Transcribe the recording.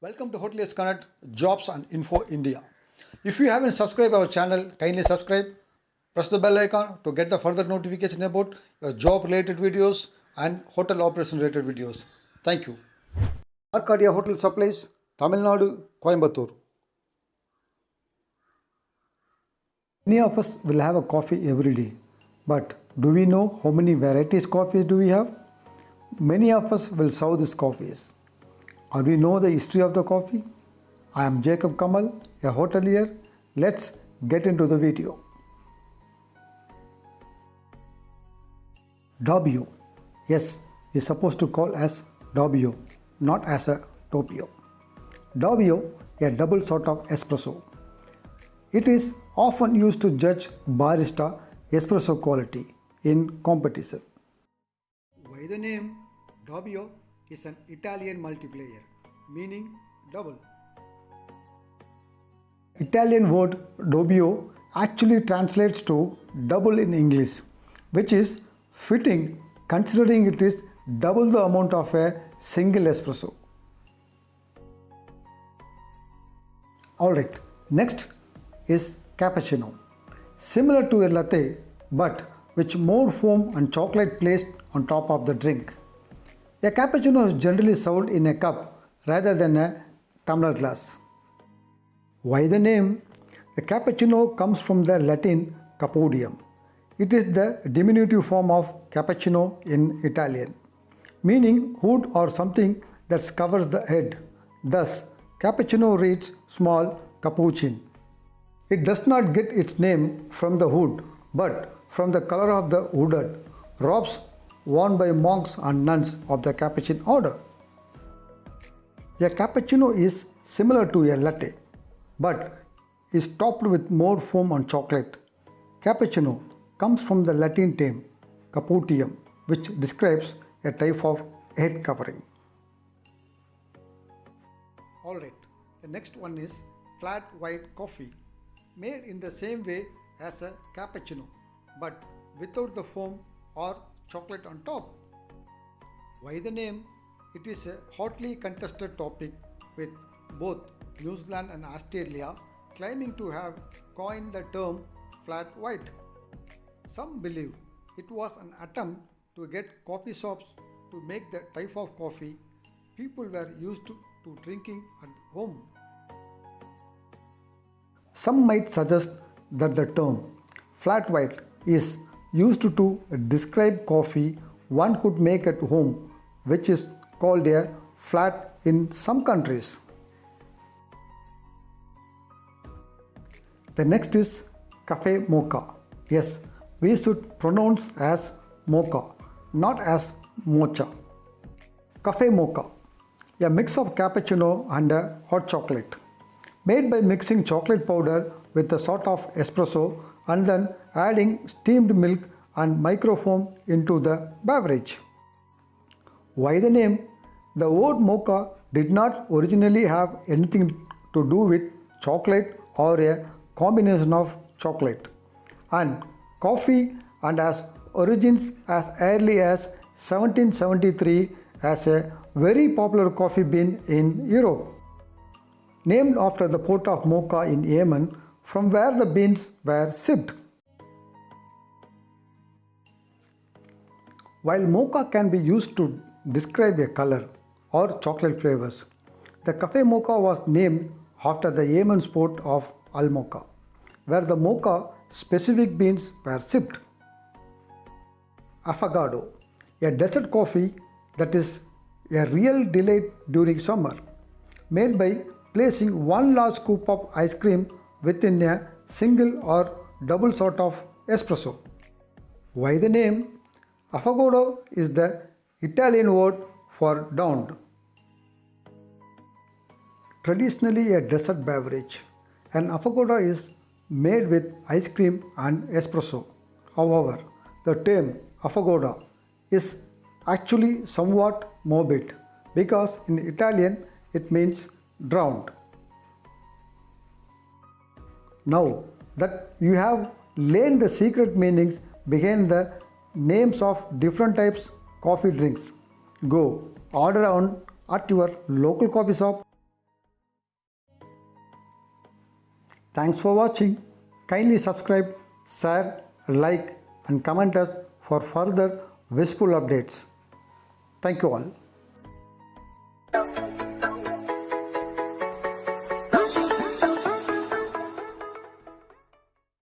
Welcome to Hoteliers Connect Jobs and Info India. If you haven't subscribed our channel, kindly subscribe. Press the bell icon to get the further notification about your job related videos and hotel operation related videos. Thank you. Arcadia Hotel Supplies, Tamil Nadu, Coimbatore. Many of us will have a coffee every day, but do we know how many varieties coffees do we have? Many of us will serve these coffees. Or we know the history of the coffee? I am Jacob Kamal, a hotelier. Let's get into the video. Doppio. Yes, is supposed to call as Doppio, not as a Doppio. Doppio, a double sort of espresso. It is often used to judge barista espresso quality in competition. Why the name Doppio is an Italian multiplier, meaning double. Italian word doppio actually translates to double in English, which is fitting considering it is double the amount of a single espresso. Alright, next is cappuccino. Similar to a latte, but with more foam and chocolate placed on top of the drink. A cappuccino is generally served in a cup rather than a tumbler glass. Why the name? The cappuccino comes from the Latin capodium. It is the diminutive form of cappuccino in Italian, meaning hood or something that covers the head. Thus, cappuccino reads small cappuccin. It does not get its name from the hood, but from the color of the hooded robes worn by monks and nuns of the Capuchin order. A cappuccino is similar to a latte, but is topped with more foam and chocolate. Cappuccino comes from the Latin term caputium, which describes a type of head covering. Alright, the next one is flat white coffee, made in the same way as a cappuccino, but without the foam or chocolate on top. Why the name? It is a hotly contested topic, with both New Zealand and Australia claiming to have coined the term flat white. Some believe it was an attempt to get coffee shops to make the type of coffee people were used to drinking at home. Some might suggest that the term flat white is used to describe coffee one could make at home, which is called a flat in some countries. The next is cafe mocha. Yes, we should pronounce as mocha, not as mocha. Cafe mocha, a mix of cappuccino and a hot chocolate, made by mixing chocolate powder with a sort of espresso and then adding steamed milk and microfoam into the beverage. Why the name? The word mocha did not originally have anything to do with chocolate or a combination of chocolate and coffee, and has origins as early as 1773 as a very popular coffee bean in Europe. Named after the port of Mocha in Yemen, from where the beans were shipped. While mocha can be used to describe a color or chocolate flavors, the cafe mocha was named after the Yemen's port of Al Mocha, where the mocha specific beans were shipped. Affogato, a desert coffee that is a real delight during summer, made by placing one large scoop of ice cream within a single or double sort of espresso. Why the name? Affogato is the Italian word for downed. Traditionally a dessert beverage, an affogato is made with ice cream and espresso. However, the term affogato is actually somewhat morbid because in Italian it means drowned. Now that you have learned the secret meanings behind the names of different types coffee drinks, go order on at your local coffee shop Thanks for watching. Kindly subscribe, share, like and comment us for further Whizpool updates. Thank you all.